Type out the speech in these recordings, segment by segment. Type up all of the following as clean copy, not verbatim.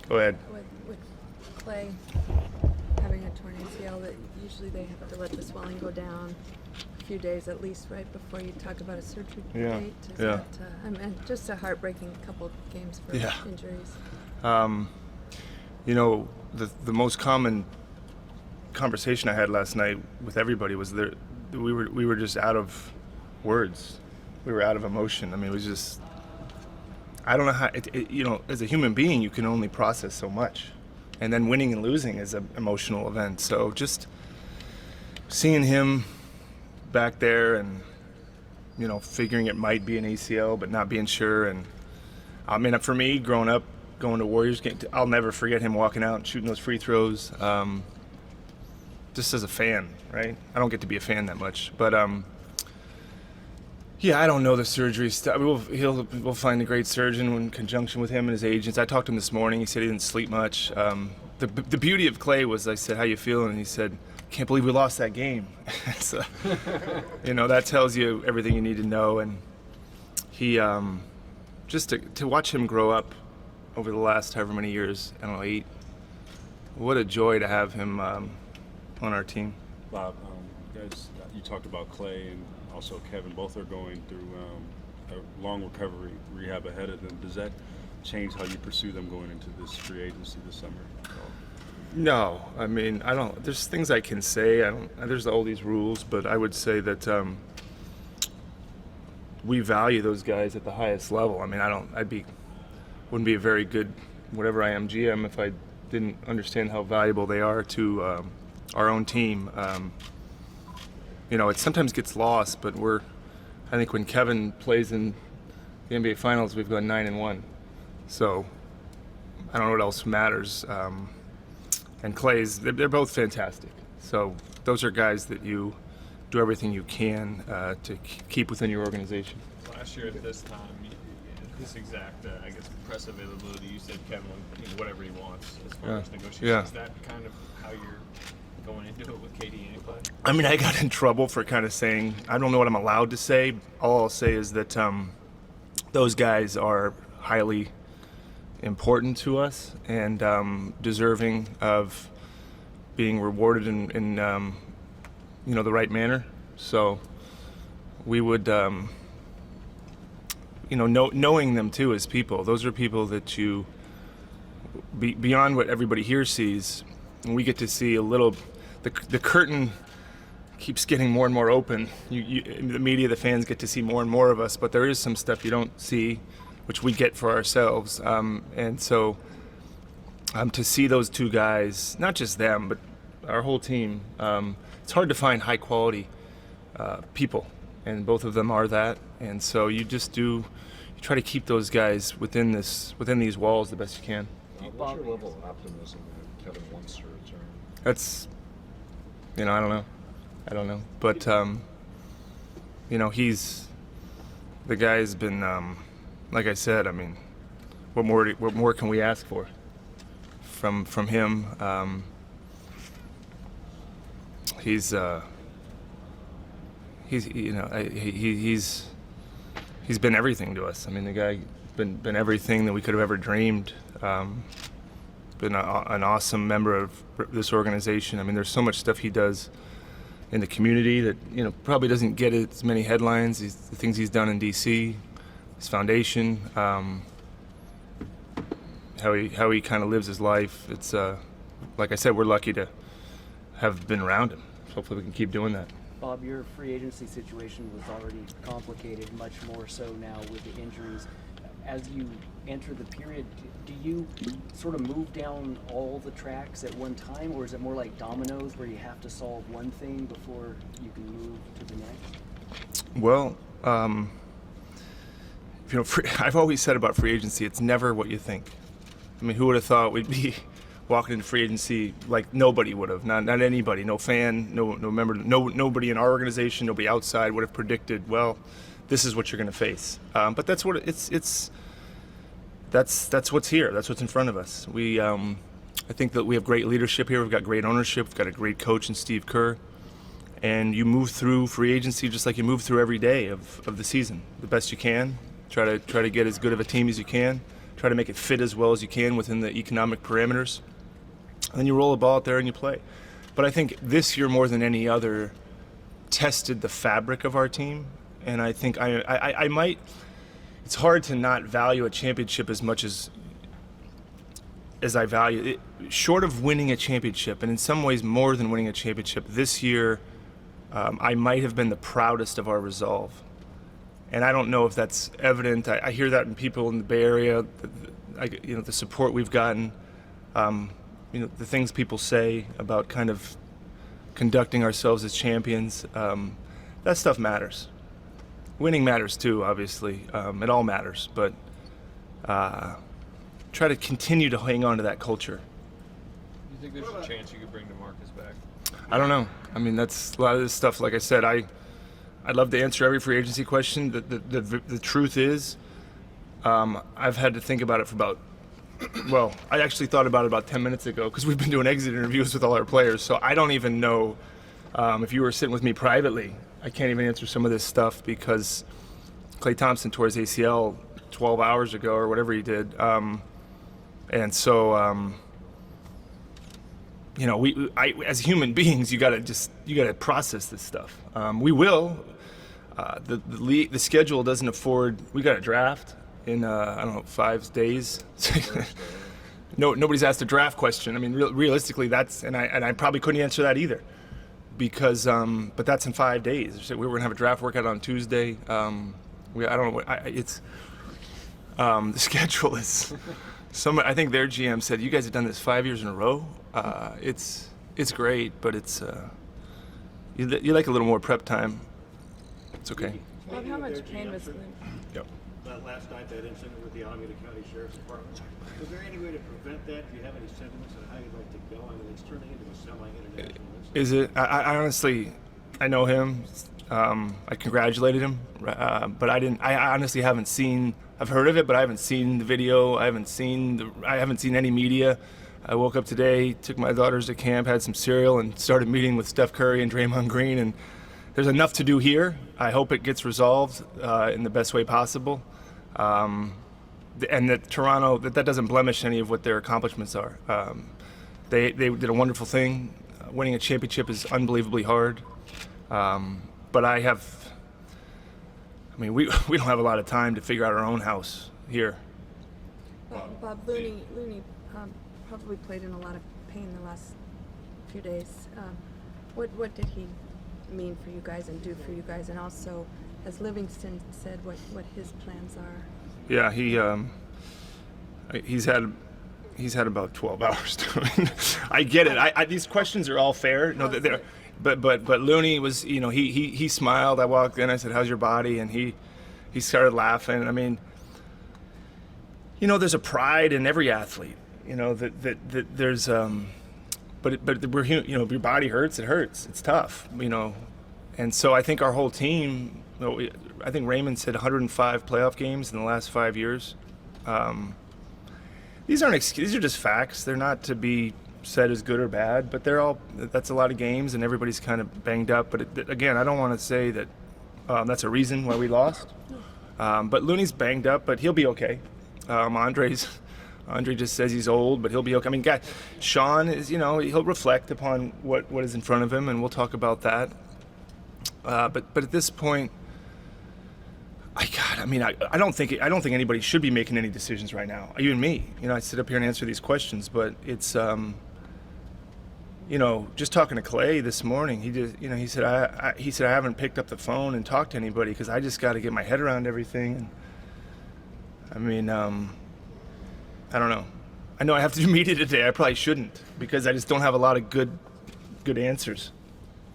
Go ahead. With Clay having a torn ACL, that usually they have to let the swelling go down a few days at least, right, before you talk about a surgery date. Is that, I mean, just a heartbreaking couple games for injuries. The most common conversation I had last night with everybody was we were just out of words. We were out of emotion. I mean, it was just, I don't know how, as a human being, you can only process so much. And then winning and losing is an emotional event. So just seeing him back there and, figuring it might be an ACL, but not being sure. And I mean, for me, growing up, going to Warriors game, I'll never forget him walking out and shooting those free throws. Just as a fan, right? I don't get to be a fan that much, but I don't know the surgery stuff. We'll find a great surgeon in conjunction with him and his agents. I talked to him this morning. He said he didn't sleep much. The beauty of Clay was, I said, "How you feeling?" And he said, "Can't believe we lost that game." So, that tells you everything you need to know. And he, just to watch him grow up over the last however many years, I don't know, 8. What a joy to have him on our team. Bob, guys, you talked about Clay and also Kevin. Both are going through a long recovery rehab ahead of them. Does that change how you pursue them going into this free agency this summer? No, I mean, I don't. There's things I can say. There's all these rules, but I would say that we value those guys at the highest level. I mean, wouldn't be a very good whatever I am GM if I didn't understand how valuable they are to our own team. It sometimes gets lost, but I think when Kevin plays in the NBA Finals, we've gone 9-1. So I don't know what else matters. And Clay's, they're both fantastic. So those are guys that you do everything you can to keep within your organization. Last year at this time, this exact, press availability, you said Kevin will whatever he wants as far as negotiations. Yeah. Is that kind of how you're going into it with KD and Clay? I mean, I got in trouble for kind of saying, I don't know what I'm allowed to say. All I'll say is that those guys are highly important to us and deserving of being rewarded in the right manner. So we would, knowing them too as people, those are people that you, beyond what everybody here sees, and we get to see a little, the curtain keeps getting more and more open. The media, the fans get to see more and more of us, but there is some stuff you don't see, which we get for ourselves. And so to see those two guys, not just them, but our whole team, it's hard to find high quality people, and both of them are that. And so you try to keep those guys within these walls the best you can. What's your level of optimism that Kevin wants to return? That's, I don't know. But, the guy's been, like I said, I mean, what more can we ask for from him? He's been everything to us. I mean, the guy been everything that we could have ever dreamed. Been an awesome member of this organization. I mean, there's so much stuff he does in the community that probably doesn't get as many headlines. The things he's done in D.C., his foundation, how he kind of lives his life. It's like I said, we're lucky to have been around him. Hopefully, we can keep doing that. Bob, your free agency situation was already complicated, much more so now with the injuries. As you enter the period, do you sort of move down all the tracks at one time, or is it more like dominoes where you have to solve one thing before you can move to the next? Well, I've always said about free agency, it's never what you think. I mean, who would have thought we'd be walking into free agency like nobody would have, not anybody, no fan, no member, nobody in our organization, nobody outside would have predicted, well, this is what you're going to face. But that's what that's what's here. That's what's in front of us. I think that we have great leadership here. We've got great ownership. We've got a great coach in Steve Kerr. And you move through free agency just like you move through every day of the season, the best you can. Try to get as good of a team as you can. try to make it fit as well as you can within the economic parameters. And then you roll the ball out there and you play. But I think this year more than any other tested the fabric of our team. And I think I might, it's hard to not value a championship as much as I value it. Short of winning a championship, and in some ways more than winning a championship, this year I might have been the proudest of our resolve. And I don't know if that's evident. I hear that in people in the Bay Area, the support we've gotten, the things people say about kind of conducting ourselves as champions. That stuff matters. Winning matters too, obviously. It all matters, but try to continue to hang on to that culture. Do you think there's a chance you could bring DeMarcus back? I don't know. I mean, that's a lot of this stuff. Like I said, I'd love to answer every free agency question. The truth is, I've had to think about it for I actually thought about it about 10 minutes ago because we've been doing exit interviews with all our players. So I don't even know if you were sitting with me privately. I can't even answer some of this stuff because Klay Thompson tore his ACL 12 hours ago or whatever he did. And so, as human beings, you gotta process this stuff. We will. The schedule doesn't afford. We got a draft in 5 days. Nobody's asked a draft question. I mean, realistically, and I probably couldn't answer that either, because but that's in 5 days. We were gonna have a draft workout on Tuesday. I don't know. The schedule is. I think their GM said, "You guys have done this 5 years in a row. It's great, but it's you like a little more prep time. It's okay." Bob, how much pain was Yep. That last night, that incident with the Alameda County Sheriff's Department, was there any way to prevent that? Do you have any sentiments on how you'd like to go? I mean, it's turning into a semi-international incident. Is it? I honestly, I know him. I congratulated him, but I didn't. I honestly haven't seen. I've heard of it, but I haven't seen the video. I haven't seen any media. I woke up today, took my daughters to camp, had some cereal, and started meeting with Steph Curry and Draymond Green. And there's enough to do here. I hope it gets resolved in the best way possible. And that Toronto, that doesn't blemish any of what their accomplishments are. They did a wonderful thing. Winning a championship is unbelievably hard. But we don't have a lot of time to figure out our own house here. Bob, Looney probably played in a lot of pain the last few days. What did he mean for you guys and do for you guys? And also, has Livingston said what his plans are? Yeah, he's had about 12 hours to it. I get it. These questions are all fair. No, they're. But Looney was, he smiled. I walked in, I said, "How's your body?" And he started laughing. I mean, there's a pride in every athlete. That there's but we're your body hurts. It hurts. It's tough. And so I think our whole team. I think Raymond said 105 playoff games in the last 5 years. These aren't excuses. These are just facts. They're not to be said as good or bad, but that's a lot of games, and everybody's kind of banged up. But again, I don't want to say that that's a reason why we lost. But Looney's banged up, but he'll be okay. Andre just says he's old, but he'll be okay. I mean, Sean is, he'll reflect upon what is in front of him, and we'll talk about that. But at this point, I don't think anybody should be making any decisions right now. Even me, I sit up here and answer these questions, but it's. Just talking to Klay this morning, he said I haven't picked up the phone and talked to anybody because I just got to get my head around everything. I don't know. I know I have to do media today. I probably shouldn't because I just don't have a lot of good answers.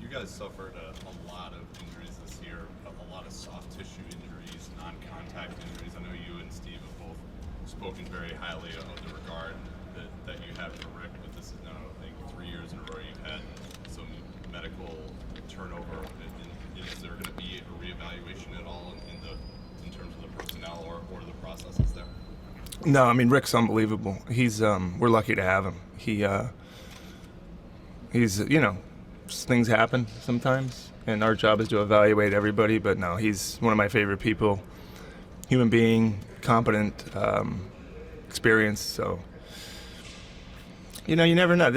You guys suffered a lot of injuries this year, a lot of soft tissue injuries, non-contact injuries. I know you and Steve have both spoken very highly of the regard that you have for Rick, but this is now, I think, 3 years in a row you've had some medical turnover. Is there going to be a reevaluation at all in terms of the personnel or the processes there? No, I mean, Rick's unbelievable. He's we're lucky to have him. He's things happen sometimes, and our job is to evaluate everybody. But no, he's one of my favorite people. Human being, competent, experience. So, you never know.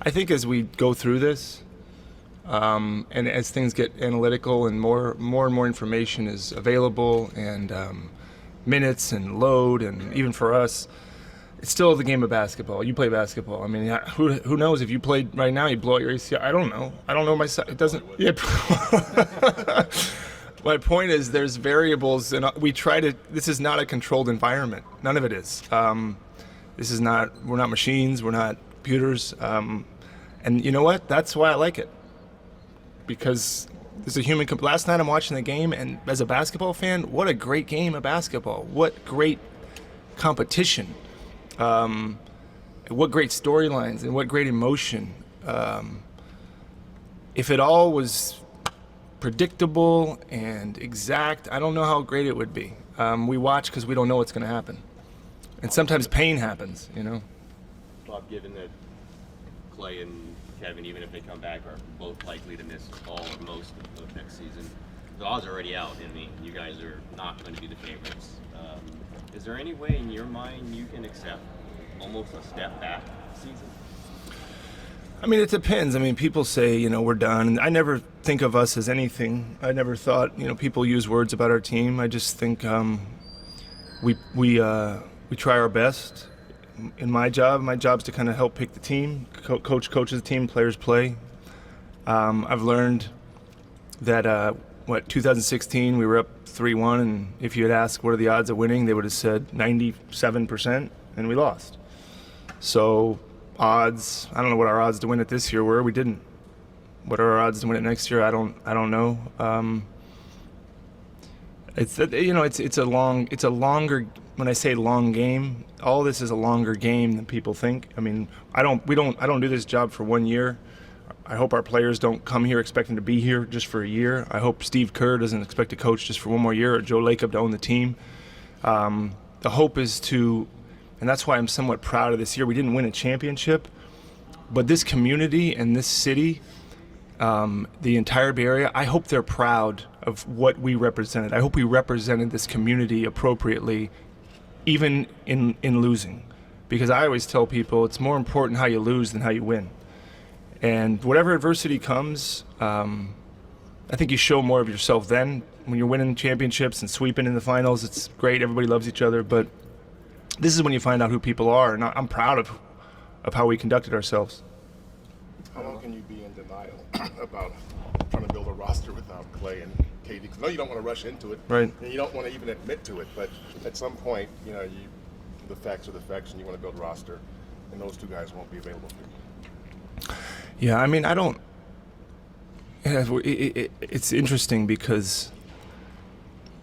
I think as we go through this, and as things get analytical and more and more information is available, and minutes and load, and even for us, it's still the game of basketball. You play basketball. I mean, who knows if you played right now, you blow out your ACL. I don't know myself. It doesn't. Yeah. My point is, there's variables, and this is not a controlled environment. None of it is. We're not machines. We're not computers. And you know what? That's why I like it. Because there's a human. Last night I'm watching the game, and as a basketball fan, what a great game of basketball. What great competition. What great storylines and what great emotion. If it all was predictable and exact, I don't know how great it would be. We watch because we don't know what's going to happen. And sometimes pain happens, Bob, given that Clay and Kevin, even if they come back, are both likely to miss all or most of next season, the odds are already out. I mean, you guys are not going to be the favorites. Is there any way in your mind you can accept almost a step back season? I mean, it depends. I mean, people say, we're done. And I never think of us as anything. I never thought, people use words about our team. I just think we try our best. In my job's to kind of help pick the team. Coach coaches the team, players play. I've learned that, 2016, we were up 3-1, and if you had asked what are the odds of winning, they would have said 97%, and we lost. So odds, I don't know what our odds to win it this year were. We didn't. What are our odds to win it next year? I don't know. It's a longer. When I say long game, all this is a longer game than people think. I mean, I don't do this job for 1 year. I hope our players don't come here expecting to be here just for a year. I hope Steve Kerr doesn't expect to coach just for 1 more year, or Joe Lacob to own the team. The hope is to, and that's why I'm somewhat proud of this year. We didn't win a championship, but this community and this city, the entire Bay Area, I hope they're proud of what we represented. I hope we represented this community appropriately, even in losing. Because I always tell people it's more important how you lose than how you win. And whatever adversity comes, I think you show more of yourself then. When you're winning championships and sweeping in the finals, it's great. Everybody loves each other. But this is when you find out who people are. And I'm proud of how we conducted ourselves. How long can you be in denial about trying to build a roster without Clay and KD? Because I know you don't want to rush into it. Right. And you don't want to even admit to it. But at some point, the facts are the facts, and you want to build a roster, and those two guys won't be available for you. Yeah, I mean, I don't. It's interesting because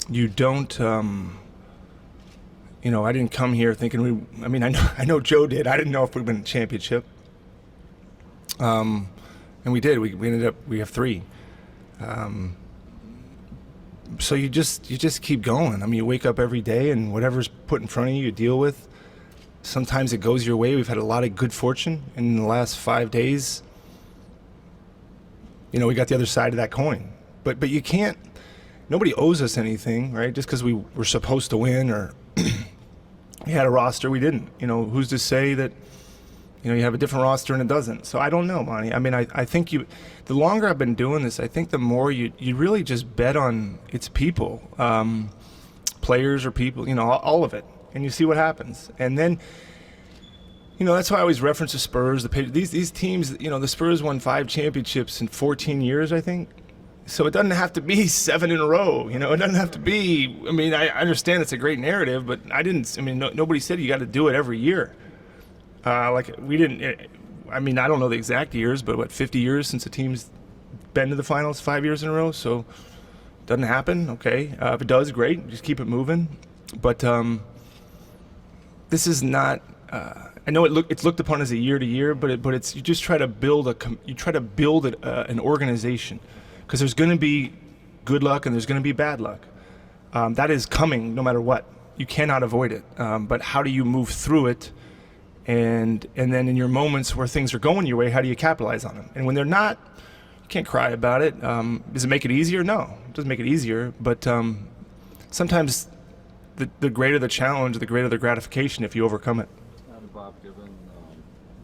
you don't. I didn't come here thinking I know Joe did. I didn't know if we'd win a championship. And we did. We ended up. We have 3. So you just keep going. I mean, you wake up every day, and whatever's put in front of you, you deal with. Sometimes it goes your way. We've had a lot of good fortune in the last 5 days. We got the other side of that coin. But you can't. Nobody owes us anything, right? Just because we were supposed to win or we had a roster, we didn't. Who's to say that you have a different roster and it doesn't? So I don't know, Monty. I mean, I think the longer I've been doing this, I think the more you really just bet on its people, players or people, all of it, and you see what happens. And then, that's why I always reference the Spurs. These teams, the Spurs won 5 championships in 14 years, I think. So it doesn't have to be 7 in a row. It doesn't have to be. I mean, I understand it's a great narrative, but nobody said you got to do it every year. We didn't. I mean, I don't know the exact years, but 50 years since a team's been to the finals, 5 years in a row. So it doesn't happen. Okay, if it does, great. Just keep it moving. But this is not. I know it's looked upon as a year to year, but it's you just try to build an organization, because there's going to be good luck and there's going to be bad luck. That is coming no matter what. You cannot avoid it. But how do you move through it? And then in your moments where things are going your way, how do you capitalize on them? And when they're not, you can't cry about it. Does it make it easier? No, it doesn't make it easier. But sometimes the greater the challenge, the greater the gratification if you overcome it. And Bob, given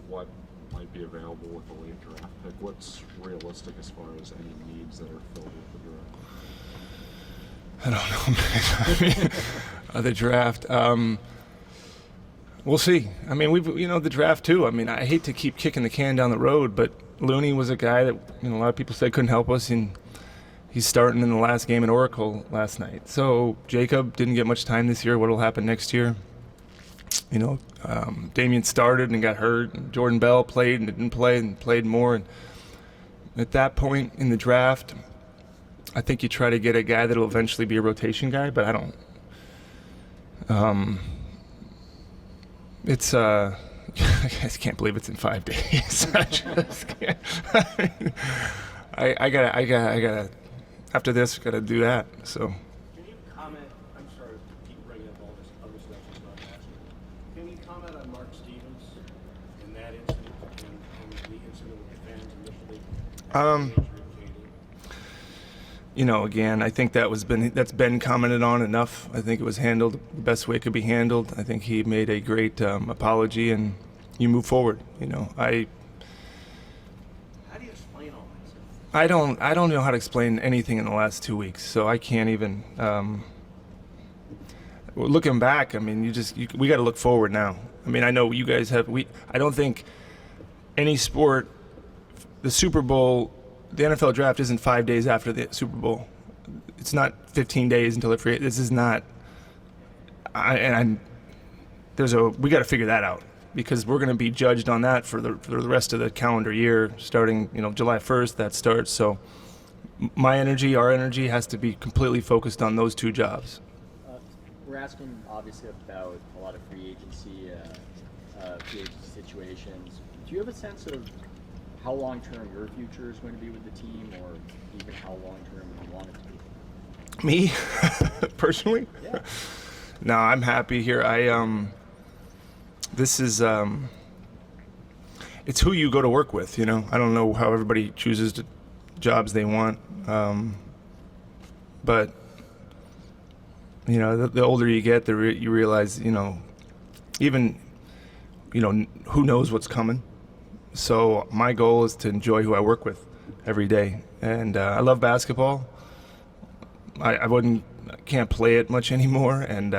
what might be available with the late draft pick, what's realistic as far as any needs that are filled with the draft? I don't know, man. I mean, the draft. We'll see. I mean, the draft too. I mean, I hate to keep kicking the can down the road, but Looney was a guy that a lot of people said couldn't help us, and he's starting in the last game in Oracle last night. So Jacob didn't get much time this year. What'll happen next year? Damian started and got hurt. And Jordan Bell played and didn't play and played more. And at that point in the draft, I think you try to get a guy that'll eventually be a rotation guy, but I don't. It's I just can't believe it's in 5 days. I just can't. I gotta. After this, gotta do that. So. Can you comment? I'm sorry to keep bringing up all this other stuff that's not basketball. Can you comment on Mark Stevens and that incident and the incident with the fans initially? Again, I think that's been commented on enough. I think it was handled the best way it could be handled. I think he made a great apology, and you move forward. How do you explain all this? I don't know how to explain anything in the last 2 weeks, so I can't even. Looking back, I mean, we got to look forward now. I mean, I know you guys have. I don't think any sport, the Super Bowl. The NFL draft isn't 5 days after the Super Bowl. It's not 15 days until the free. This is not. We got to figure that out, because we're going to be judged on that for the rest of the calendar year, starting July 1st. That starts. So my energy, our energy, has to be completely focused on those two jobs. We're asking obviously about a lot of free agency situations. Do you have a sense of how long-term your future is going to be with the team, or even how long-term you want it to be? Me, personally? Yeah. No, I'm happy here. This is, it's who you go to work with, I don't know how everybody chooses the jobs they want, but, the older you get, you realize, even, who knows what's coming. So my goal is to enjoy who I work with every day, and I love basketball. I can't play it much anymore, and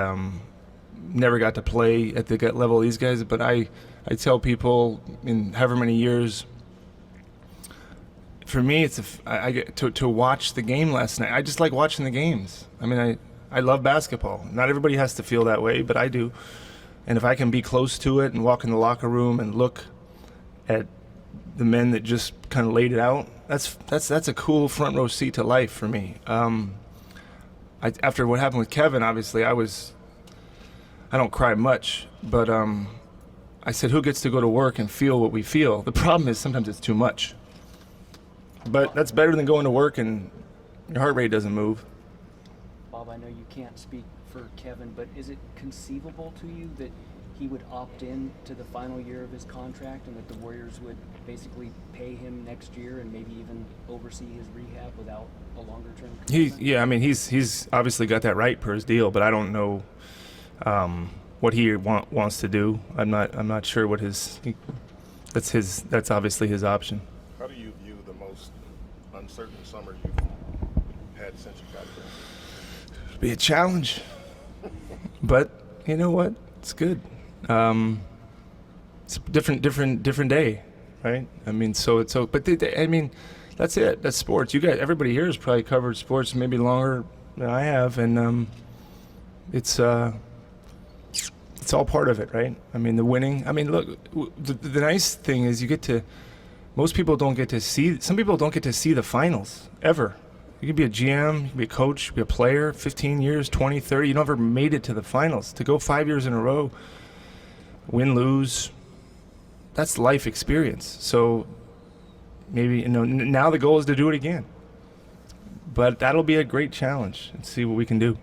never got to play at the level of these guys. But I tell people in however many years, for me, I get to watch the game last night. I just like watching the games. I mean, I love basketball. Not everybody has to feel that way, but I do. And if I can be close to it and walk in the locker room and look at the men that just kind of laid it out, that's a cool front row seat to life for me. After what happened with Kevin, obviously I don't cry much, but I said, who gets to go to work and feel what we feel? The problem is sometimes it's too much, but that's better than going to work and your heart rate doesn't move. Bob, I know you can't speak for Kevin, but is it conceivable to you that he would opt in to the final year of his contract, and that the Warriors would basically pay him next year and maybe even oversee his rehab without a longer term commitment? He's obviously got that right per his deal, but I don't know what he wants to do. I'm not sure what that's obviously his option. How do you view the most uncertain summer you've had since you got there? It'll be a challenge, but you know what? It's good. It's a different day, right? I mean, that's it. That's sports. Everybody here has probably covered sports maybe longer than I have, and it's all part of it, right? I mean, the winning. I mean, look, the nice thing is most people don't get to see. Some people don't get to see the finals ever. You could be a GM, you could be a coach, you could be a player, 15 years, 20, 30. You never made it to the finals. To go 5 years in a row, win, lose, that's life experience. So maybe, now the goal is to do it again. But that'll be a great challenge and see what we can do.